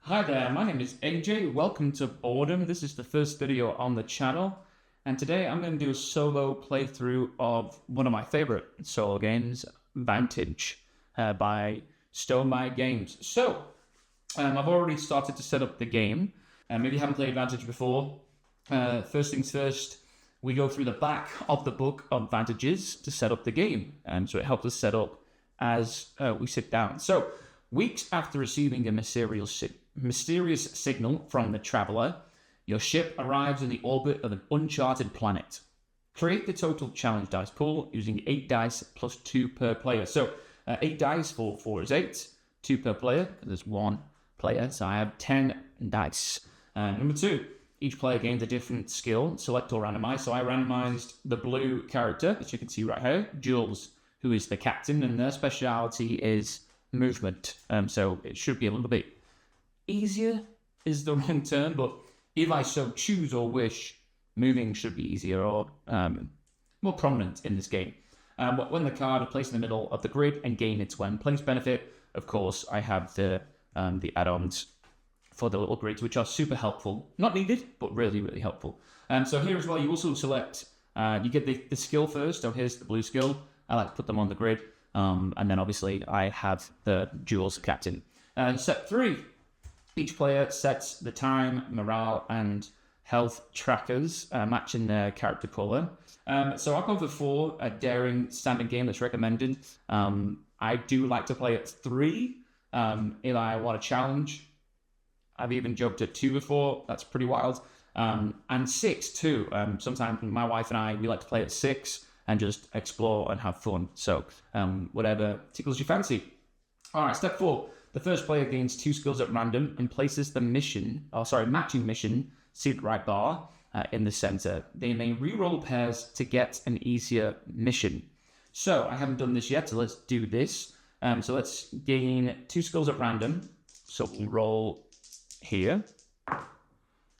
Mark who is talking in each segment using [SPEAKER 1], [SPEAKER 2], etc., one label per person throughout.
[SPEAKER 1] Hi there, my name is AJ. Welcome to Boredom. This is the first video on the channel, and today I'm going to do a solo playthrough of one of my favorite solo games, Vantage, by My Games. So, I've already started to set up the game, and maybe you haven't played Vantage before. First things first, we go through the back of the book of Vantages to set up the game, and so it helps us set up as we sit down. So, weeks after receiving a mysterious signal from the Traveler, your ship arrives in the orbit of an uncharted planet. Create the total challenge dice pool using 8 dice plus 2 per player. So 8 dice for 4 is 8, 2 per player, because there's 1 player, so I have 10 dice. Number 2, each player gains a different skill, select or randomize. So I randomized the blue character, as you can see right here, Jules, who is the captain, and their speciality is movement. So it should be a little bit easier is the wrong term, but if I so choose or wish, moving should be easier or more prominent in this game. When the card is placed in the middle of the grid and gain its when placed benefit, of course, I have the add-ons for the little grids, which are super helpful. Not needed, but really, really helpful. So here as well, you also select, you get the skill first. So here's the blue skill. I like to put them on the grid. And then obviously I have the Jules captain. Step 3. Each player sets the time, morale, and health trackers matching their character color. So I'll go for 4, a daring standard game that's recommended. I do like to play at 3 if I want a challenge. I've even jumped at 2 before. That's pretty wild. And 6 too. Sometimes my wife and I, we like to play at 6 and just explore and have fun. So whatever tickles your fancy. All right, step 4. The first player gains 2 skills at random and places the matching mission, seated right bar, in the center. They may re-roll pairs to get an easier mission. So I haven't done this yet, so let's do this. So let's gain 2 skills at random. So we'll roll here.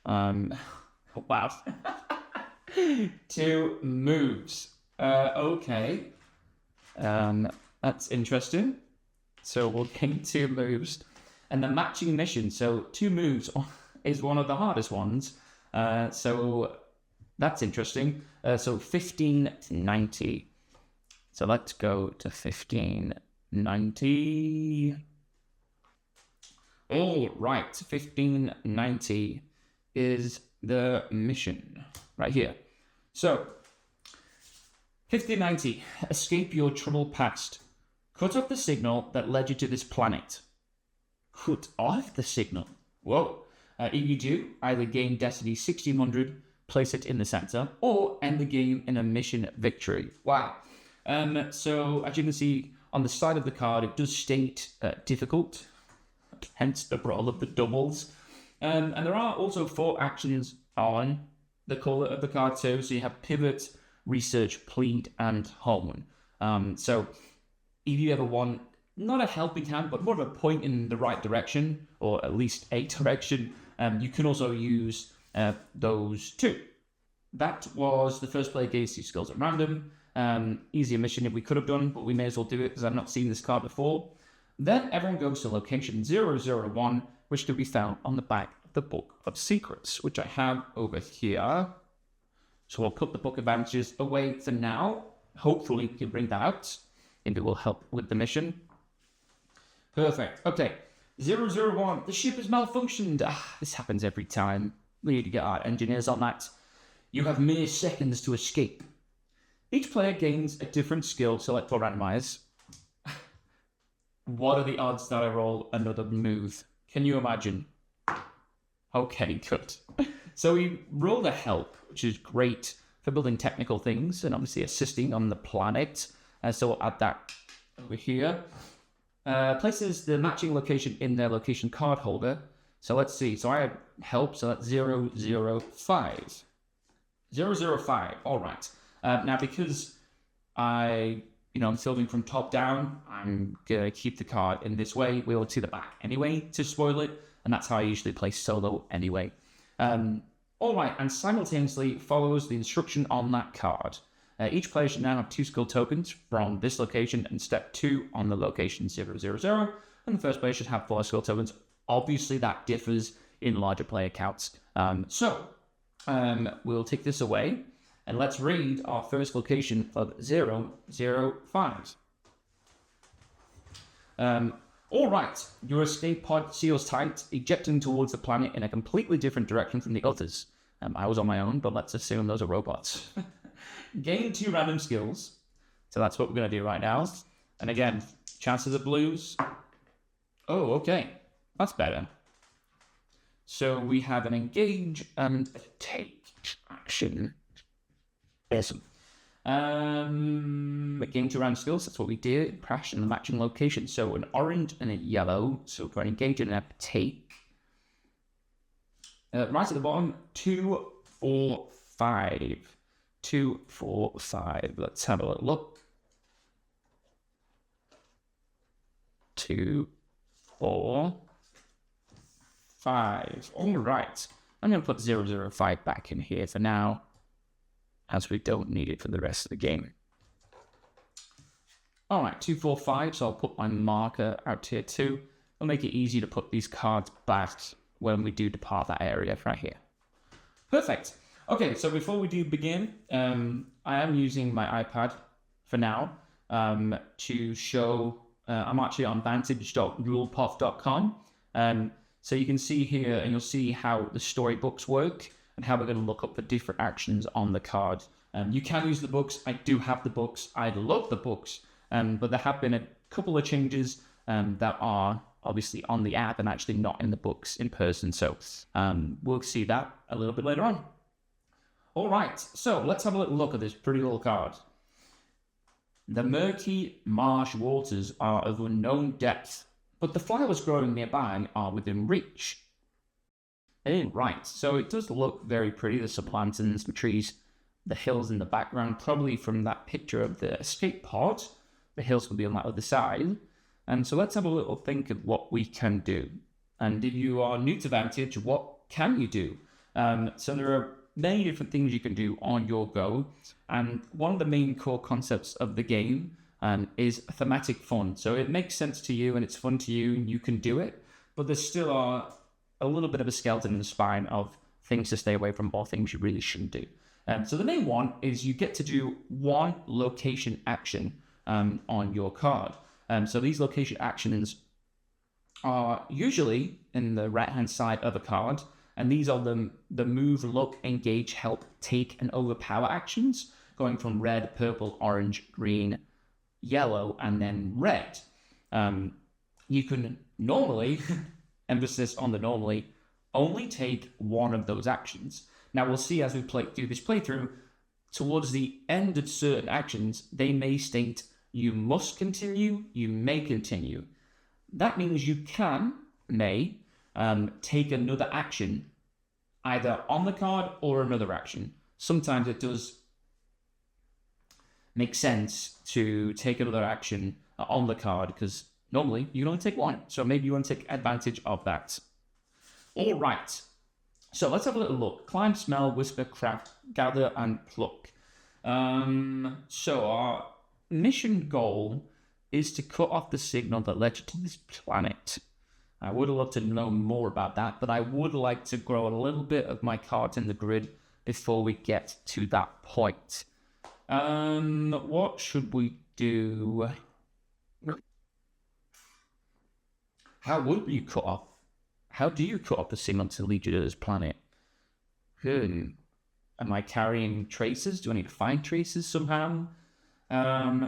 [SPEAKER 1] Wow. 2 moves. Okay. That's interesting. So we'll gain 2 moves. And the matching mission, so 2 moves is one of the hardest ones. So that's interesting. So 1590. So let's go to 1590. All right, 1590 is the mission right here. So 1590, escape your troubled past. Cut off the signal that led you to this planet. Cut off the signal? Whoa. If you do, either gain Destiny 1600, place it in the center, or end the game in a mission victory. Wow. So as you can see on the side of the card, it does state difficult, hence the brawl of the doubles. And there are also 4 actions on the color of the card too. So you have pivot, research, plead, and hone. So if you ever want, not a helping hand, but more of a point in the right direction, or at least a direction, you can also use those 2. That was the first player gains 2 skills at random. Easier mission if we could have done, but we may as well do it because I've not seen this card before. Then everyone goes to location 001, which can be found on the back of the Book of Secrets, which I have over here. So I'll put the Book of Vantages away for now. Hopefully we can bring that out if it will help with the mission. Perfect. Okay. 001. The ship has malfunctioned. This happens every time. We need to get our engineers on that. You have mere seconds to escape. Each player gains a different skill. Select or randomize. What are the odds that I roll another move? Can you imagine? Okay, good. So we rolled a help, which is great for building technical things and obviously assisting on the planet. So we'll add that over here. Places the matching location in their location card holder. So let's see. So I have help, so that's 005. 005, all right. Now, because I'm filming from top down, I'm going to keep the card in this way. We'll see the back anyway to spoil it, and that's how I usually play solo anyway. All right, and simultaneously follows the instruction on that card. Each player should now have 2 skill tokens from this location and step 2 on the location 000, and the first player should have 4 skill tokens Obviously, that differs in larger player counts. We'll take this away, and let's read our first location of 005. All right, your escape pod seals tight, ejecting towards the planet in a completely different direction from the others. I was on my own, but let's assume those are robots. Gain 2 random skills. So that's what we're going to do right now. And again, chances of blues. Oh, okay. That's better. So we have an engage and take action. Awesome. Gain 2 random skills. That's what we did. Crash in the matching location. So an orange and a yellow. So for an engage and a take. Right at the bottom, 2, 4, 5. 2, 4, 5. Let's have a look. 2, 4, 5. All right. I'm going to put 005 back in here for now, as we don't need it for the rest of the game. All right, 2, 4, 5. So I'll put my marker out here too. It'll make it easy to put these cards back when we do depart that area right here. Perfect. Okay, so before we do begin, I am using my iPad for now to show. I'm actually on vantage.rulepoth.com. So you can see here, and you'll see how the storybooks work and how we're going to look up for different actions on the card. You can use the books. I do have the books. I love the books, but there have been a couple of changes that are obviously on the app and actually not in the books in person. So we'll see that a little bit later on. All right, so let's have a little look at this pretty little card. The murky marsh waters are of unknown depth, but the flowers growing nearby are within reach. Right, so it does look very pretty. There's some plantains, some trees, the hills in the background, probably from that picture of the escape pod. The hills will be on that other side. And so let's have a little think of what we can do. And if you are new to Vantage, what can you do? So there are many different things you can do on your go. And one of the main core concepts of the game is thematic fun. So it makes sense to you and it's fun to you and you can do it. But there still are a little bit of a skeleton in the spine of things to stay away from or things you really shouldn't do. So the main one is you get to do one location action on your card. So these location actions are usually in the right-hand side of a card, and these are the move, look, engage, help, take, and overpower actions, going from red, purple, orange, green, yellow, and then red. You can normally, emphasis on the normally, only take one of those actions. Now we'll see as we do this playthrough, towards the end of certain actions, they may state you must continue, you may continue. That means you may take another action, either on the card or another action. Sometimes it does make sense to take another action on the card because normally you can only take one. So maybe you want to take advantage of that. All right. So let's have a little look. Climb, smell, whisper, craft, gather, and pluck. So our mission goal is to cut off the signal that led you to this planet. I would love to know more about that, but I would like to grow a little bit of my cards in the grid before we get to that point. What should we do? How would you cut off? How do you cut off the signal to lead you to this planet? Am I carrying traces? Do I need to find traces somehow?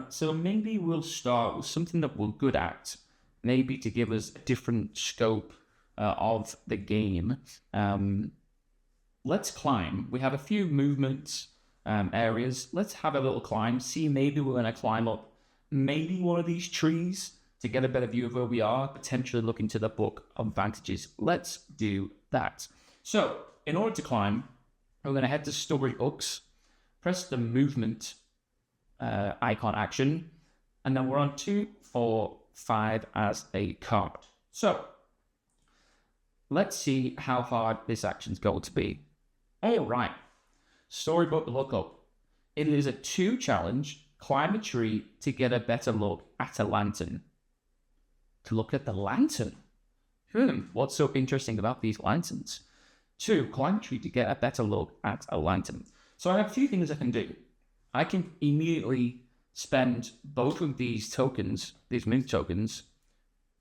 [SPEAKER 1] So maybe we'll start with something that we're good at, maybe to give us a different scope of the game. Let's climb. We have a few movement areas. Let's have a little climb. See, maybe we're going to climb up maybe one of these trees to get a better view of where we are, potentially look into the book of Vantages. Let's do that. So in order to climb, we're going to head to storybooks, press the movement icon action, and then we're on 2, 4, 5 as a card. So let's see how hard this action's going to be. All right, storybook lookup. It is a 2 challenge. Climb a tree to get a better look at a lantern. To look at the lantern? what's so interesting about these lanterns? 2, climb a tree to get a better look at a lantern. So I have a few things I can do. I can immediately spend both of these tokens, these moon tokens,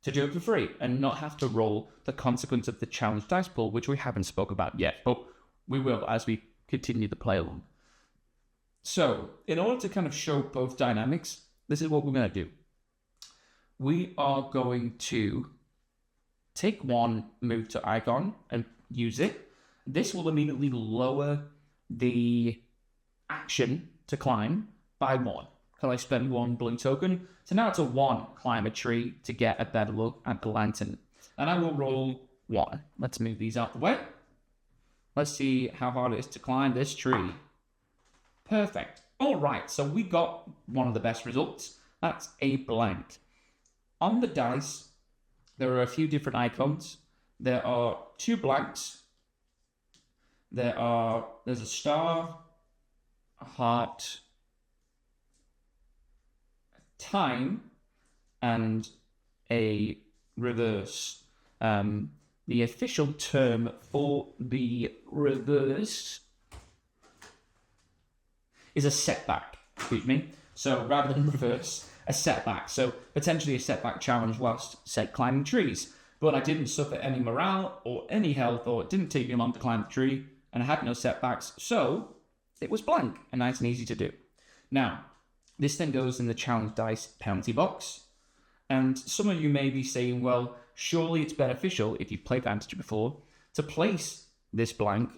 [SPEAKER 1] to do it for free and not have to roll the consequence of the challenge dice pool, which we haven't spoke about yet, but we will as we continue to play along. So in order to kind of show both dynamics, this is what we're going to do. We are going to take one move to icon and use it. This will immediately lower the action to climb by 1. So I spend 1 blue token. So now it's a 1, climb a tree to get a better look at the lantern. And I will roll 1. Let's move these out the way. Let's see how hard it is to climb this tree. Perfect. All right, so we got one of the best results. That's a blank. On the dice, there are a few different icons. There are 2 blanks. There's a star, a heart, a time, and a reverse. The official term for the reverse is a setback, excuse me. So rather than reverse, a setback. So potentially a setback challenge whilst, say, climbing trees. But I didn't suffer any morale or any health, or it didn't take me long to climb the tree, and I had no setbacks, so it was blank and nice and easy to do. Now, this then goes in the challenge dice penalty box. And some of you may be saying, well, surely it's beneficial, if you've played Vantage before, to place this blank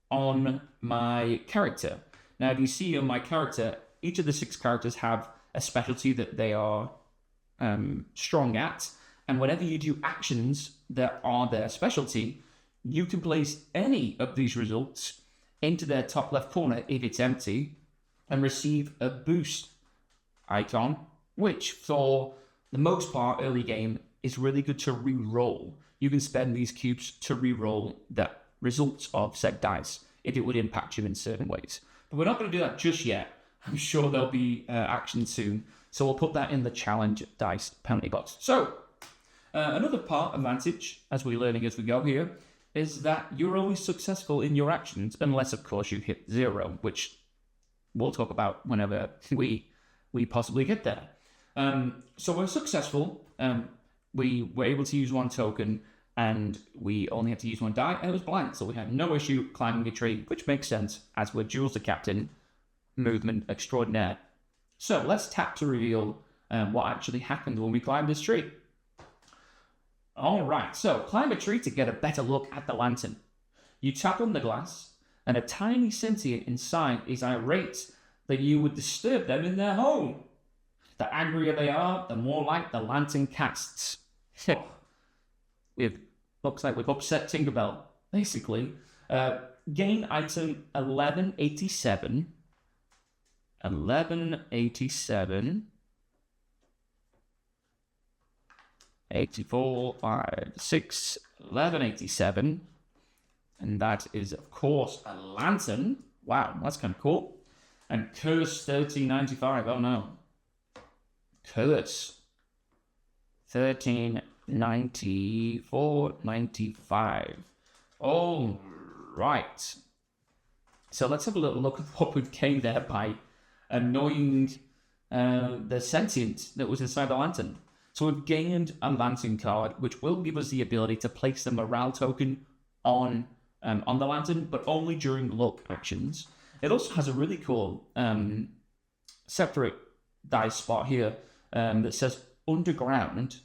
[SPEAKER 1] on my character. Now, if you see on my character, each of the 6 characters have a specialty that they are strong at. And whenever you do actions that are their specialty, you can place any of these results into their top left corner if it's empty and receive a boost icon, which for the most part early game is really good to re-roll. You can spend these cubes to re-roll the results of said dice if it would impact you in certain ways. But we're not going to do that just yet. I'm sure there'll be action soon. So we'll put that in the challenge dice penalty box. So another part of Vantage, as we're learning as we go here, is that you're always successful in your actions, unless, of course, you hit 0, which we'll talk about whenever we possibly get there. So we're successful. We were able to use 1 token, and we only had to use 1 die, and it was blank, so we had no issue climbing a tree, which makes sense, as we're Jules the Captain, movement extraordinaire. So let's tap to reveal what actually happened when we climbed this tree. All right, so climb a tree to get a better look at the lantern. You tap on the glass, and a tiny sentient inside is irate that you would disturb them in their home. The angrier they are, the more light the lantern casts. Looks like we've upset Tinkerbell, basically. Gain item 1187. 1187. 84, 5, 6, 1187. And that is, of course, a lantern. Wow, that's kind of cool. And curse 1395. Oh no. Curse 1394, 95. All right. So let's have a little look at what we've gained there by annoying the sentient that was inside the lantern. So we've gained a lantern card, which will give us the ability to place the morale token on the lantern, but only during luck actions. It also has a really cool separate dice spot here that says underground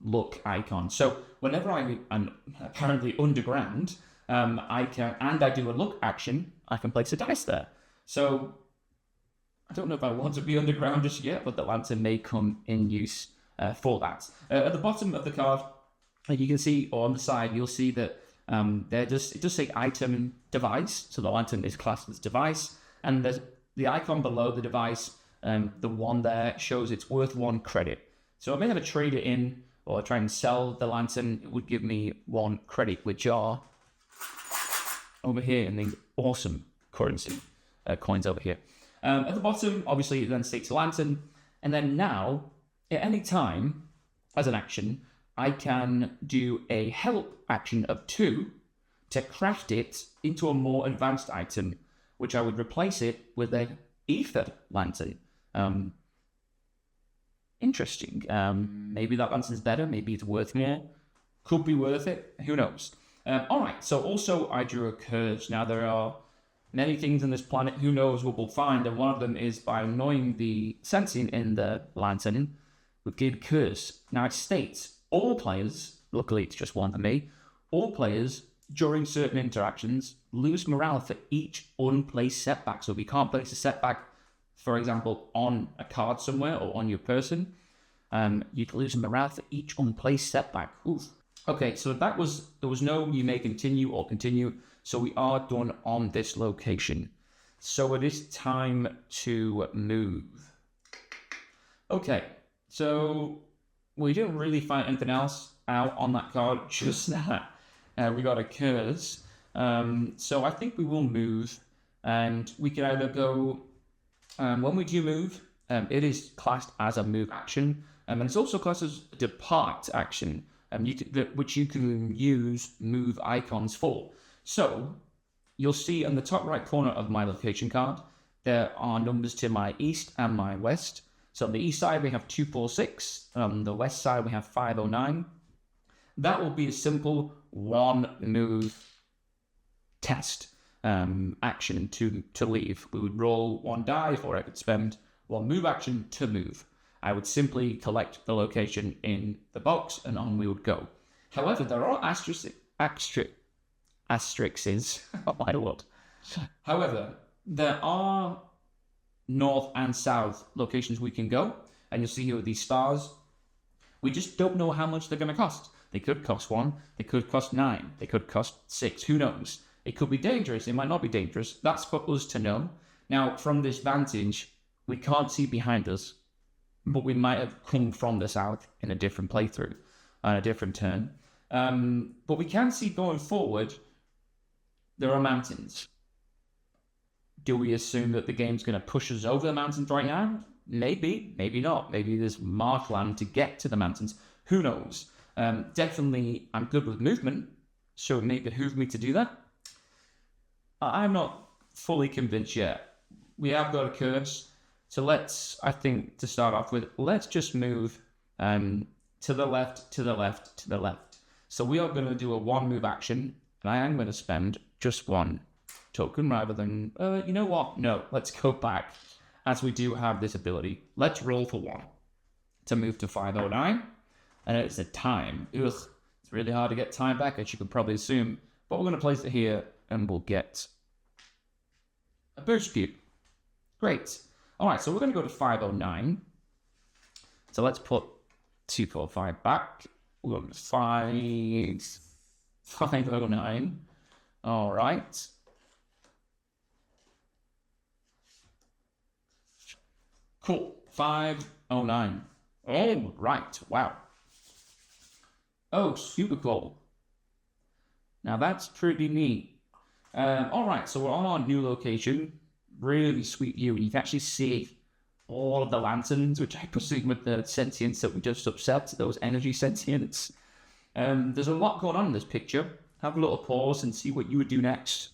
[SPEAKER 1] luck icon. So whenever I'm apparently underground, I do a luck action, I can place a dice there. So I don't know if I want to be underground just yet, but the lantern may come in use for that. At the bottom of the card, you can see, or on the side, you'll see that it does say item device. So the lantern is classed as device, and there's the icon below the device. The one there shows it's worth 1 credit. So I may have to trade it in or try and sell the lantern. It would give me 1 credit, which are over here in the awesome currency coins over here. At the bottom, obviously, it then states lantern. And then now, at any time, as an action, I can do a help action of 2 to craft it into a more advanced item, which I would replace it with a ether lantern. Interesting. Maybe that lantern's better. Maybe it's worth more. Could be worth it. Who knows? All right. So also I drew a curse. Now there are many things on this planet. Who knows what we'll find? And one of them is by annoying the sentient in the lantern, we give a curse. Now it states all players. Luckily, it's just one for me. All players during certain interactions lose morale for each unplaced setback. So if you can't place a setback, for example, on a card somewhere or on your person, you'd lose morale for each unplaced setback. Oof. Okay, so there was no you may continue or continue. So we are done on this location. So it is time to move. Okay, so we didn't really find anything else out on that card, just that. We got a curse. So I think we will move, and we can either go, when we do move, it is classed as a move action, and it's also classed as a depart action, which you can use move icons for. So you'll see in the top right corner of my location card, there are numbers to my east and my west. So on the east side, we have 246. On the west side, we have 509. That will be a simple one move test action to leave. We would roll 1 die, or I could spend 1 move action to move. I would simply collect the location in the box and on we would go. However, there are asterisks. Oh my lord. However, there are north and south locations we can go, and you'll see here with these stars. We just don't know how much they're going to cost. They could cost 1, they could cost 9, they could cost 6, who knows? It could be dangerous, it might not be dangerous. That's for us to know. Now, from this vantage, we can't see behind us, but we might have come from the south in a different playthrough, on a different turn. But we can see going forward, there are mountains. Do we assume that the game's going to push us over the mountains right now? Maybe, maybe not. Maybe there's markland to get to the mountains. Who knows? Definitely, I'm good with movement, so it may behoove me to do that. I'm not fully convinced yet. We have got a curse, so let's, I think, to start off with, let's just move to the left, to the left, to the left. So we are going to do a 1 move action, and I am going to spend just 1 token rather than, you know what? No, let's go back, as we do have this ability. Let's roll for 1 to move to 509, and it's a time. Ugh, it's really hard to get time back, as you can probably assume, but we're going to place it here, and we'll get a burst cube. Great. All right, so we're going to go to 509. So let's put 245 back. We're going to 509. All right. Cool. 509. Oh, right. Wow. Oh, super cool. Now that's pretty neat. All right, so we're on our new location. Really sweet view. You can actually see all of the lanterns, which I presume with the sentients that we just upset, those energy sentients. There's a lot going on in this picture. Have a little pause and see what you would do next.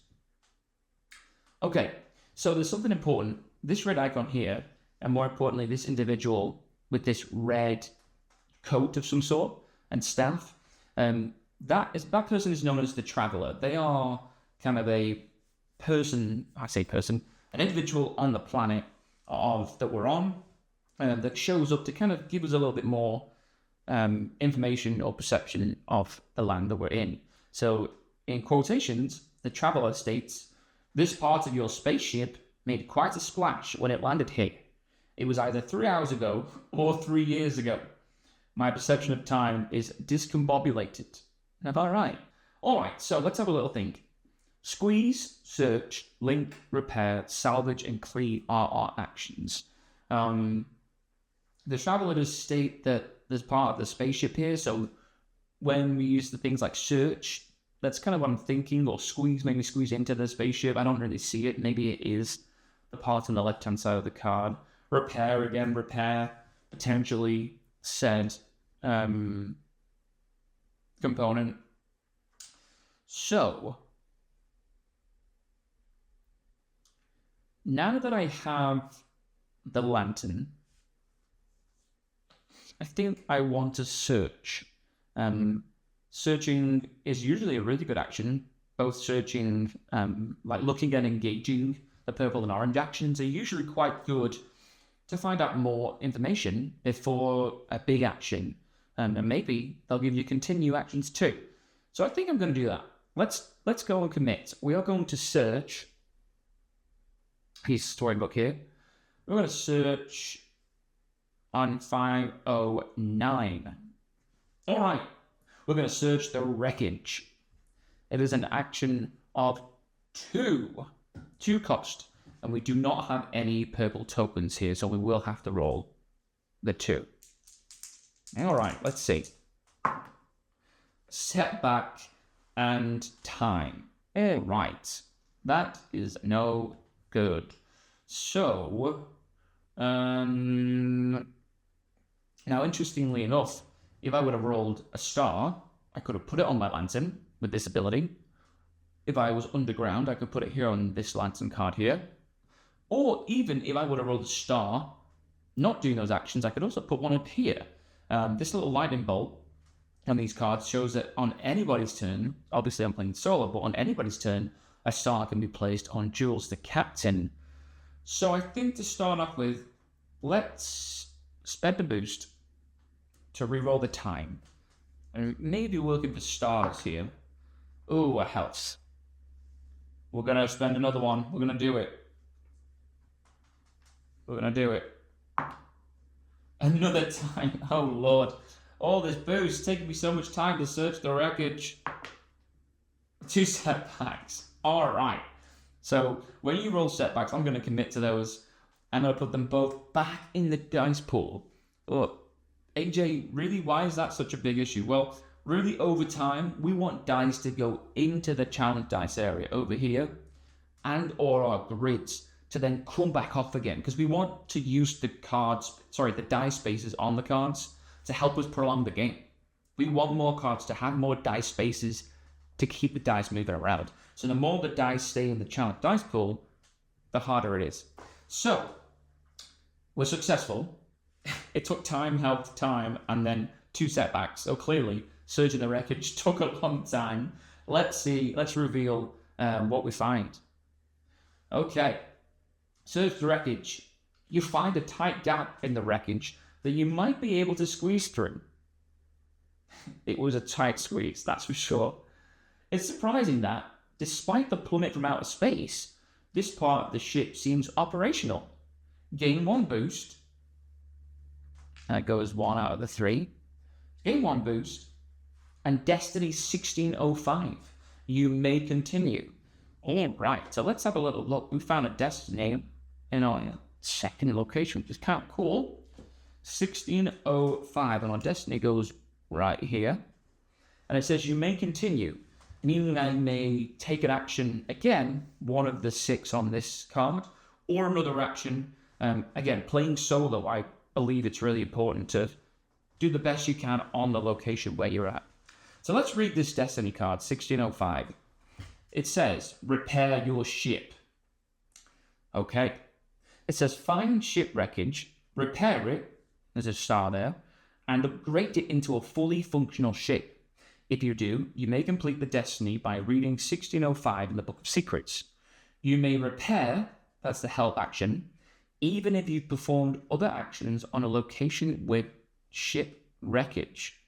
[SPEAKER 1] Okay, so there's something important. This red icon here, and more importantly, this individual with this red coat of some sort and staff, that person is known as the Traveler. They are kind of a person, an individual on the planet that we're on, that shows up to kind of give us a little bit more information or perception of the land that we're in. So in quotations, the Traveler states, "This part of your spaceship made quite a splash when it landed here. It was either 3 hours ago or 3 years ago. My perception of time is discombobulated." All right. All right, so let's have a little think. Squeeze, search, link, repair, salvage, and clear are our actions. The Traveler does state that there's part of the spaceship here, so when we use the things like search, that's kind of what I'm thinking, or squeeze, maybe squeeze into the spaceship. I don't really see it. Maybe it is the part on the left-hand side of the card. Repair, again, repair, potentially said component. So now that I have the lantern, I think I want to search. Searching is usually a really good action. Both searching, like looking and engaging the purple and orange actions are usually quite good to find out more information before a big action. And maybe they'll give you continue actions too. So I think I'm going to do that. Let's go and commit. We are going to search. Piece of storybook here. We're going to search on 509. All right. We're going to search the wreckage. It is an action of 2 cost. And we do not have any purple tokens here, so we will have to roll the 2. All right, let's see. Setback and time. All right, that is no good. So, now interestingly enough, if I would have rolled a star, I could have put it on my lantern with this ability. If I was underground, I could put it here on this lantern card here. Or even if I would have rolled a star, not doing those actions, I could also put one up here. This little lightning bolt on these cards shows that on anybody's turn, obviously I'm playing solo, but on anybody's turn, a star can be placed on Jules the captain. So I think to start off with, let's spend a boost to reroll the time. And maybe we're looking for stars here. Ooh, a house. We're going to spend another one. We're going to do it. We're going to do it. Another time. Oh, Lord. All this boost taking me so much time to search the wreckage. 2 setbacks. All right. So when you roll setbacks, I'm going to commit to those. I'm going to put them both back in the dice pool. Look, AJ, really, why is that such a big issue? Well, really, over time, we want dice to go into the challenge dice area over here and or our grids to then come back off again, because we want to use the dice spaces on the cards to help us prolong the game. We want more cards to have more dice spaces to keep the dice moving around. So the more the dice stay in the challenge dice pool, the harder it is. So we're successful. It took time, health, time, and then 2 setbacks. So clearly, searching the wreckage took a long time. Let's see. Let's reveal what we find. Okay. Search the wreckage. You find a tight gap in the wreckage that you might be able to squeeze through. It was a tight squeeze, that's for sure. It's surprising that, despite the plummet from outer space, this part of the ship seems operational. Gain 1 boost. That goes 1 out of the 3. Gain 1 boost. And Destiny 1605. You may continue. All right, so let's have a little look. We found a Destiny in our second location, which is kind of cool. 1605, and our Destiny goes right here. And it says you may continue, meaning I may take an action, again, one of the 6 on this card, or another action. Again, playing solo, I believe it's really important to do the best you can on the location where you're at. So let's read this Destiny card, 1605. It says, repair your ship. Okay. It says, find ship wreckage, repair it, there's a star there, and upgrade it into a fully functional ship. If you do, you may complete the Destiny by reading 1605 in the Book of Secrets. You may repair, that's the help action, even if you've performed other actions on a location with ship wreckage.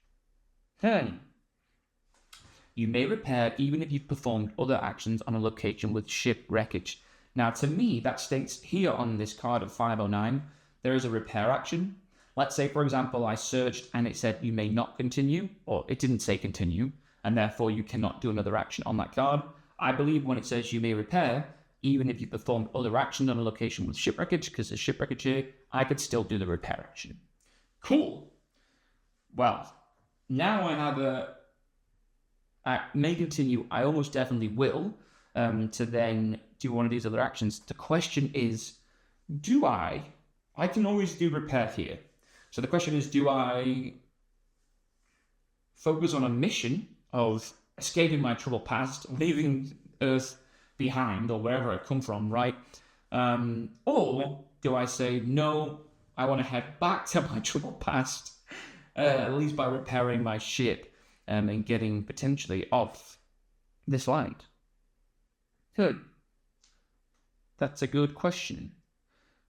[SPEAKER 1] You may repair even if you've performed other actions on a location with ship wreckage. Now, to me, that states here on this card of 509, there is a repair action. Let's say, for example, I searched and it said you may not continue, or it didn't say continue, and therefore you cannot do another action on that card. I believe when it says you may repair, even if you performed other actions on a location with ship wreckage, because there's ship wreckage here, I could still do the repair action. Cool. Well, now I have I may continue, I almost definitely will, to then do one of these other actions. The question is, I can always do repair here. So the question is, do I focus on a mission of escaping my troubled past, leaving Earth behind or wherever I come from, right? Or do I say, no, I want to head back to my troubled past, at least by repairing my ship and getting potentially off this land? Good. That's a good question.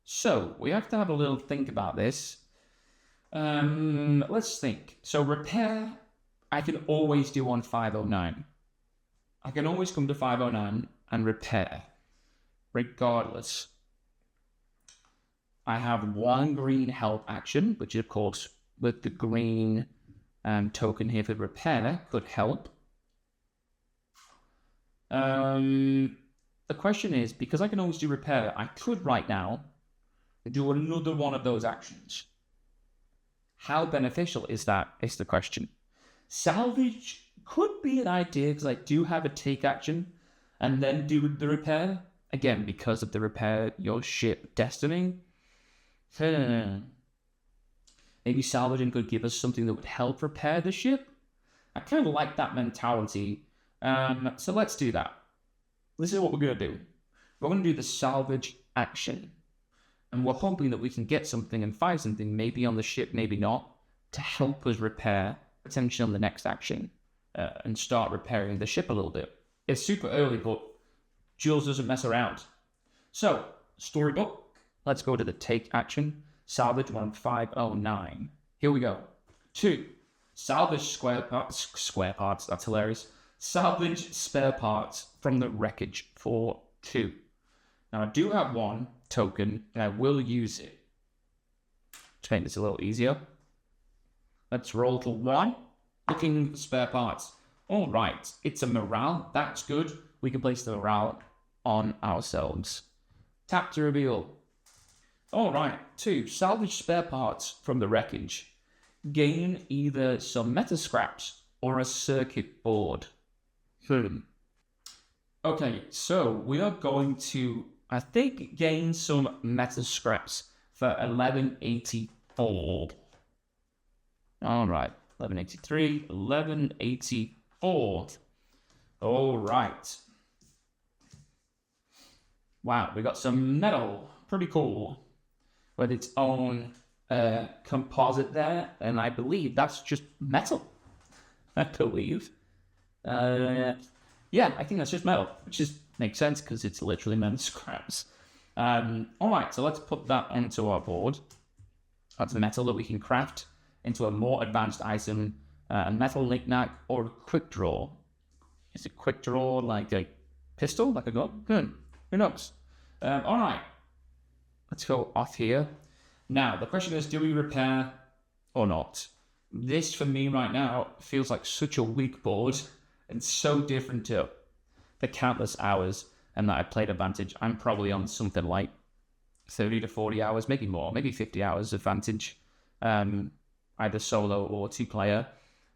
[SPEAKER 1] So we have to have a little think about this. Let's think. So repair, I can always do on 509. I can always come to 509 and repair, regardless. I have one green help action, which of course with the green token here for repair could help. The question is, because I can always do repair, I could right now do another one of those actions. How beneficial is that is the question. Salvage could be an idea because I do have a take action and then do the repair. Again, because of the repair your ship destiny. Maybe salvaging could give us something that would help repair the ship. I kind of like that mentality. So let's do that. This is what we're going to do. We're going to do the salvage action. And we're hoping that we can get something and find something, maybe on the ship, maybe not, to help us repair, potentially on the next action, and start repairing the ship a little bit. It's super early, but Jules doesn't mess around. So, storybook. Let's go to the take action. Salvage 1509. Here we go. 2. Salvage square parts, that's hilarious. Salvage spare parts from the wreckage for 2. Now I do have one token and I will use it to make this a little easier. Let's roll to 1. Looking for spare parts. All right, it's a morale. That's good. We can place the morale on ourselves. Tap to reveal. All right, 2. Salvage spare parts from the wreckage. Gain either some meta scraps or a circuit board. Okay, so we are going to, I think, gain some meta scraps for 1184. All right, 1183, 1184. All right. Wow, we got some metal. Pretty cool. With its own composite there, and I believe that's just metal. I believe. Yeah, I think that's just metal, which just makes sense because it's literally metal scraps. All right, so let's put that into our board. That's the metal that we can craft into a more advanced item, a metal knick-knack, or a quick draw. Is it quick draw like a pistol, like a gun? Who knows? All right, let's go off here. Now, the question is, do we repair or not? This, for me right now, feels like such a weak board and so different to the countless hours that I played Vantage. I'm probably on something like 30 to 40 hours, maybe more, maybe 50 hours of Vantage, either solo or 2-player.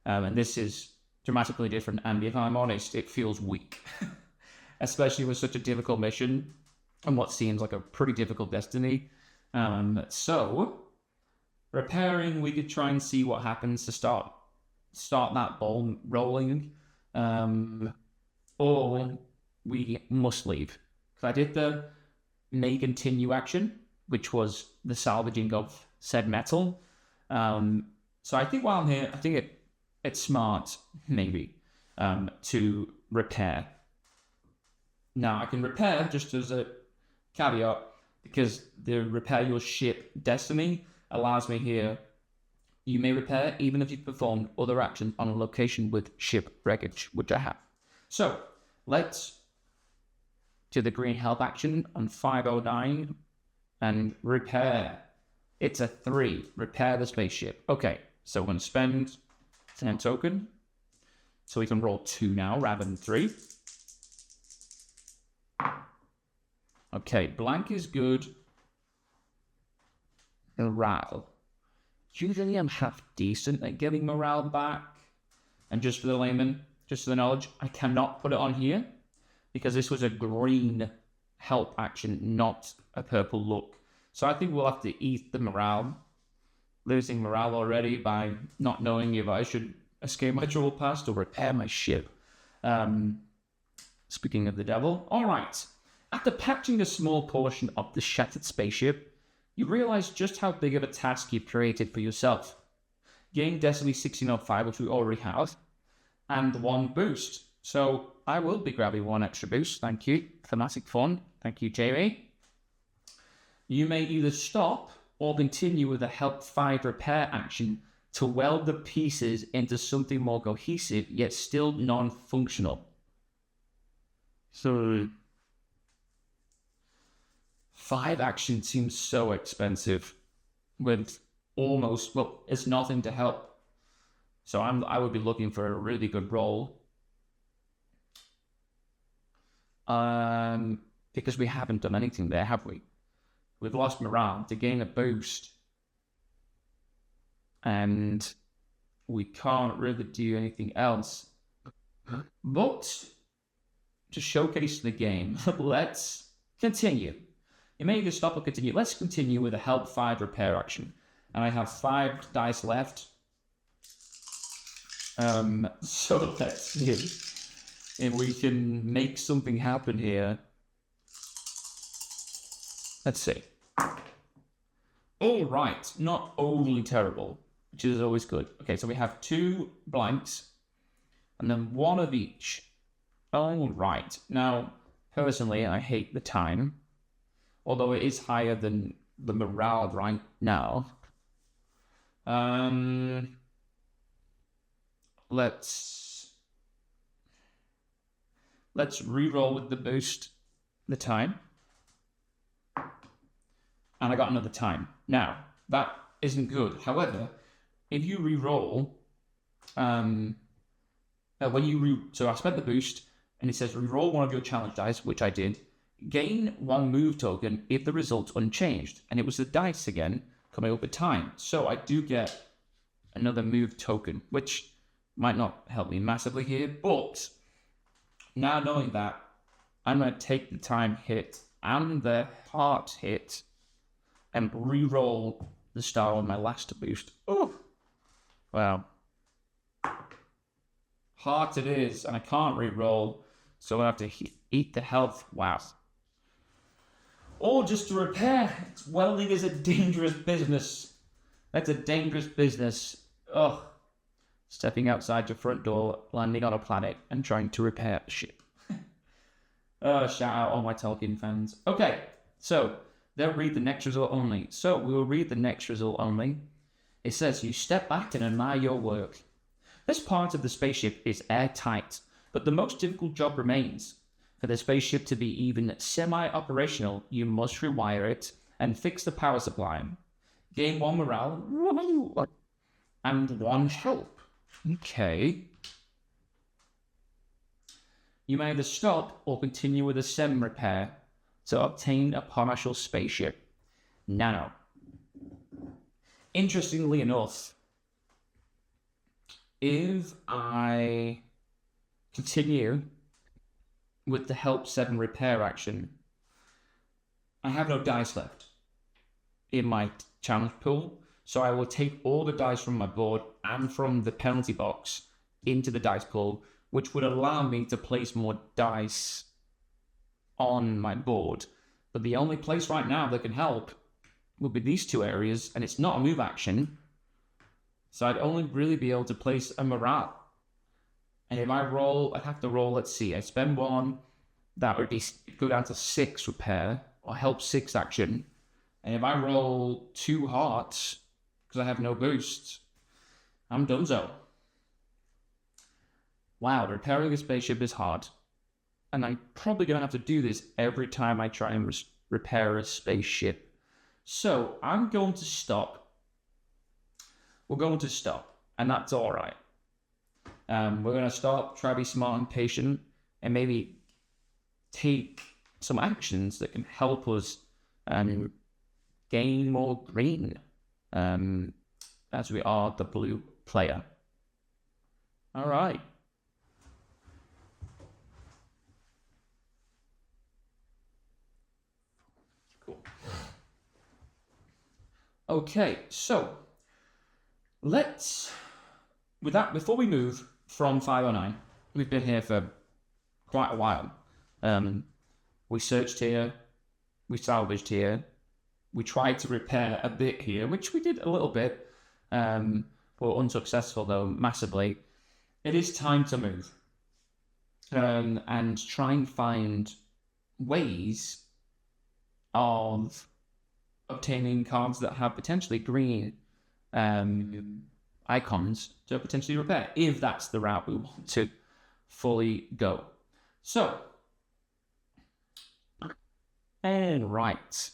[SPEAKER 1] And this is dramatically different. And if I'm honest, it feels weak, especially with such a difficult mission and what seems like a pretty difficult destiny. So repairing, we could try and see what happens to start that ball rolling, or we must leave. Because I did the may continue action, which was the salvaging of said metal. So I think while I'm here, I think it's smart, maybe, to repair. Now I can repair just as a caveat, because the repair your ship destiny allows me here. You may repair even if you've performed other actions on a location with ship wreckage, which I have. So let's do the green help action on 509 and repair. It's a 3. Repair the spaceship. Okay, so we're going to spend 10 token. So we can roll 2 now rather than 3. Okay, blank is good. Morale. Usually I'm half decent at getting morale back. And just for the layman, just for the knowledge, I cannot put it on here because this was a green help action, not a purple look. So I think we'll have to eat the morale. Losing morale already by not knowing if I should escape my trouble past, or repair my ship. Speaking of the devil, all right. After patching a small portion of the shattered spaceship, you realize just how big of a task you've created for yourself. Gain Destiny 1605, which we already have, and 1 boost. So I will be grabbing 1 extra boost. Thank you. Thematic fun. Thank you, Jamie. You may either stop or continue with a help 5 repair action to weld the pieces into something more cohesive, yet still non-functional. So 5 action seems so expensive with almost, well, it's nothing to help. So I would be looking for a really good roll. Because we haven't done anything there, have we? We've lost morale to gain a boost. And we can't really do anything else. But to showcase the game, let's continue. You may either stop or continue. Let's continue with a help 5 repair action. And I have 5 dice left. So let's see if we can make something happen here. Let's see. All right, not overly terrible, which is always good. Okay, so we have 2 blanks, and then 1 of each. All right. Now, personally, I hate the time, although it is higher than the morale right now. Let's re-roll with the boost, the time. And I got another time. Now, that isn't good. However, if you re-roll, so I spent the boost, and it says re-roll 1 of your challenge dice, which I did. Gain 1 move token if the result's unchanged. And it was the dice again, coming up with time. So I do get another move token, which might not help me massively here, but now knowing that, I'm going to take the time hit and the heart hit and re-roll the star on my last boost. Oh, wow. Heart it is, and I can't re-roll, so I have to eat the health. Wow. Or just to repair. Welding is a dangerous business. That's a dangerous business. Ugh. Stepping outside your front door, landing on a planet, and trying to repair a ship. Shout out all my Tolkien fans. Okay, so they'll read the next result only. So we'll read the next result only. It says, you step back and admire your work. This part of the spaceship is airtight, but the most difficult job remains. For the spaceship to be even semi-operational, you must rewire it and fix the power supply. Gain 1 morale and 1 help. Okay. You may either stop or continue with a SEM repair to obtain a partial spaceship. Now, interestingly enough, if I continue with the help 7 repair action, I have no dice left in my challenge pool, so I will take all the dice from my board and from the penalty box into the dice pool, which would allow me to place more dice on my board. But the only place right now that can help will be these 2 areas, and it's not a move action, so I'd only really be able to place a morale. And if I roll, I'd have to roll, let's see, I spend 1, that would be go down to 6 repair, or help 6 action. And if I roll 2 hearts, because I have no boosts, I'm donezo. Wow, repairing a spaceship is hard. And I'm probably going to have to do this every time I try and repair a spaceship. So I'm going to stop. We're going to stop, and that's all right. We're going to stop, try to be smart and patient, and maybe take some actions that can help us gain more green as we are the blue player. All right. Cool. Okay, so let's with that, before we move from 509, we've been here for quite a while. We searched here, we salvaged here, we tried to repair a bit here, which we did a little bit, but unsuccessful though, massively. It is time to move and try and find ways of obtaining cards that have potentially green icons to potentially repair, if that's the route we want to fully go. So, and right.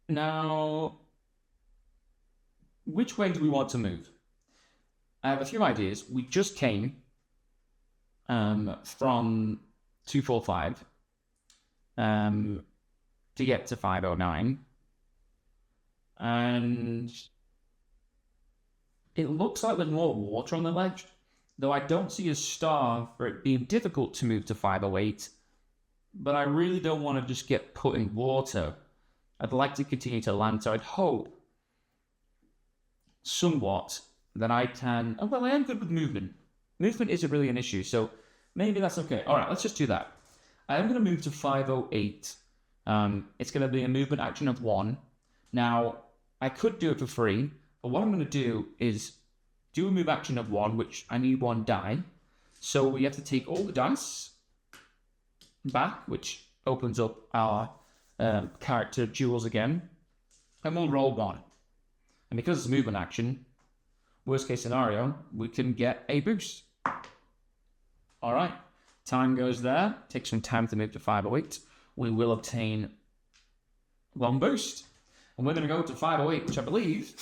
[SPEAKER 1] Now, which way do we want to move? I have a few ideas. We just came from 245 to get to 509. And it looks like there's more water on the ledge, though I don't see a star for it being difficult to move to 508. But I really don't want to just get put in water. I'd like to continue to land, so I'd hope somewhat that I can... Oh, well, I am good with movement. Movement isn't really an issue, so maybe that's okay. All right, let's just do that. I am going to move to 508. It's going to be a movement action of 1. Now, I could do it for free, but what I'm going to do is do a move action of 1, which I need 1 die. So we have to take all the dice back, which opens up our character jewels again, and we'll roll 1. And because it's a movement action, worst case scenario, we can get a boost. All right, time goes there. Takes some time to move to 508. We will obtain 1 boost. And we're going to go to 508, which I believe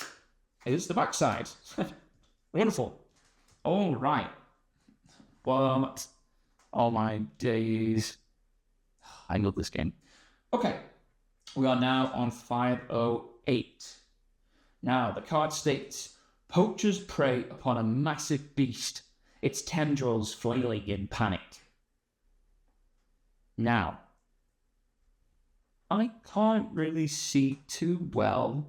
[SPEAKER 1] is the backside. Wonderful. All right. What? All my days. I love this game. Okay. We are now on 508. Now, the card states, poachers prey upon a massive beast, its tendrils flailing in panic. Now, I can't really see too well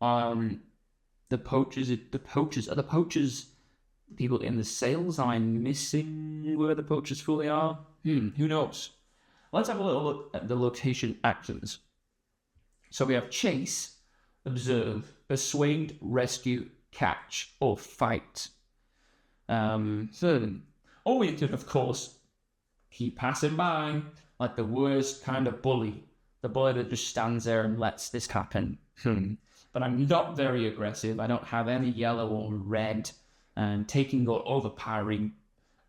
[SPEAKER 1] the poachers. Are the poachers people in the sails? Am I missing where the poachers fully are? Who knows? Let's have a little look at the location actions. So we have chase, observe, persuade, rescue, catch, or fight. Or we could, of course, keep passing by like the worst kind of bully. The bully that just stands there and lets this happen. But I'm not very aggressive. I don't have any yellow or red taking or overpowering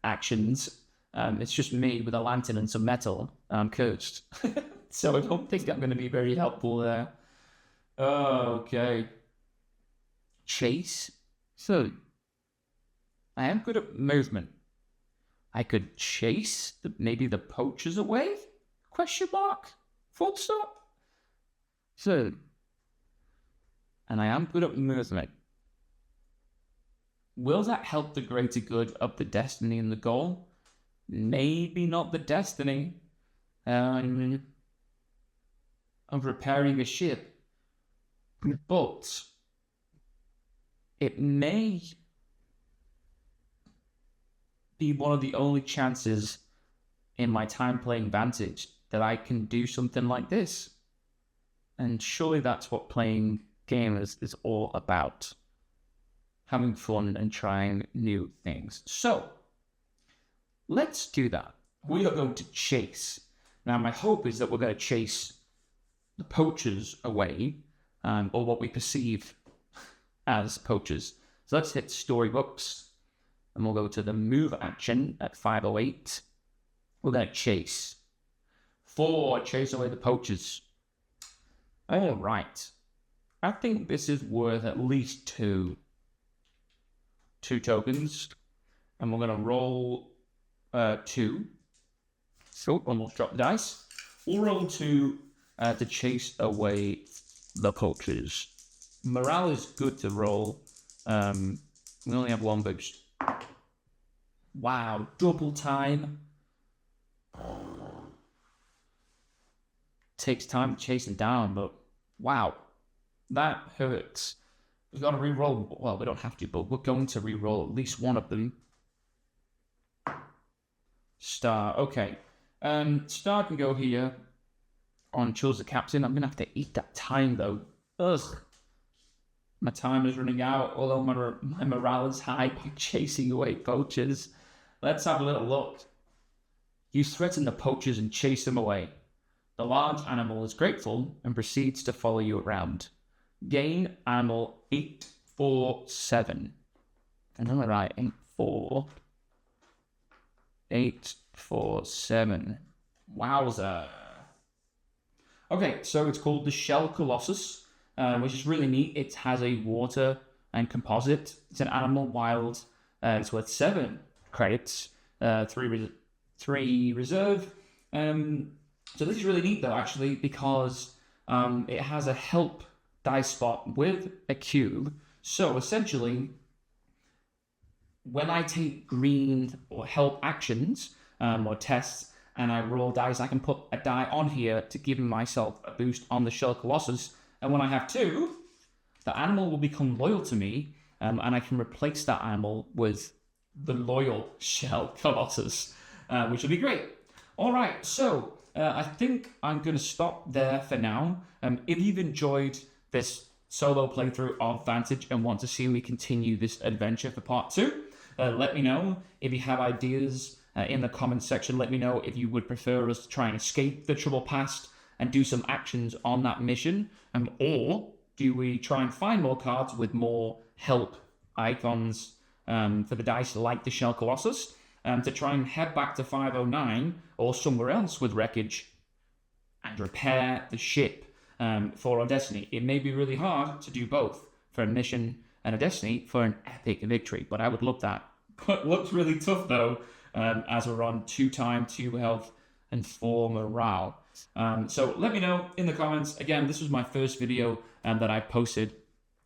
[SPEAKER 1] actions. It's just me with a lantern and some metal. I'm cursed. So I don't think I'm going to be very helpful there. Okay. Chase. So, I am good at movement. I could chase maybe the poachers away? Question mark? Full stop? So, and I am good at movement. Will that help the greater good of the destiny and the goal? Maybe not the destiny of repairing a ship, but it may be one of the only chances in my time playing Vantage that I can do something like this. And surely that's what playing games is all about. Having fun and trying new things. So, let's do that. We are going to chase. Now, my hope is that we're going to chase the poachers away, or what we perceive as poachers. So let's hit storybooks, and we'll go to the move action at 508. We're going to chase. 4, chase away the poachers. All right. I think this is worth at least 2 tokens, and we're going to roll 2. So, almost drop the dice. We'll roll 2 to chase away the poachers. Morale is good to roll. We only have 1 boost. Wow, double time. Takes time to chase them down, but wow, that hurts. We've got to re-roll. Well, we don't have to, but we're going to re-roll at least one of them. Star. Okay. Star can go here on choose the captain. I'm going to have to eat that time, though. Ugh. My time is running out, although my morale is high by chasing away poachers. Let's have a little look. You threaten the poachers and chase them away. The large animal is grateful and proceeds to follow you around. Gain animal 847. And I'm right, 847. Wowza. Okay, so it's called the Shell Colossus, which is really neat. It has a water and composite. It's an animal wild. It's worth 7 credits, 3 reserve. So this is really neat though, actually, because it has a help dice spot with a cube. So essentially, when I take green or help actions or tests and I roll dice, I can put a die on here to give myself a boost on the Shell Colossus. And when I have 2, the animal will become loyal to me, and I can replace that animal with the loyal Shell Colossus, which will be great. All right, so I think I'm going to stop there for now. If you've enjoyed this solo playthrough of Vantage and want to see me continue this adventure for part 2, let me know. If you have ideas in the comments section, let me know if you would prefer us to try and escape the troubled past and do some actions on that mission, or do we try and find more cards with more help icons for the dice like the Shell Colossus, to try and head back to 509 or somewhere else with wreckage and repair the ship for our destiny. It may be really hard to do both for a mission and a destiny for an epic victory, but I would love that. But looks really tough though, as we're on 2 time, 2 health, and 4 morale. So let me know in the comments. Again, this was my first video that I posted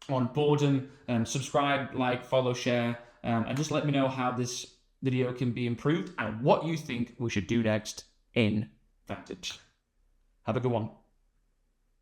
[SPEAKER 1] on boredom. Subscribe, like, follow, share, and just let me know how this video can be improved and what you think we should do next in Vantage. Have a good one.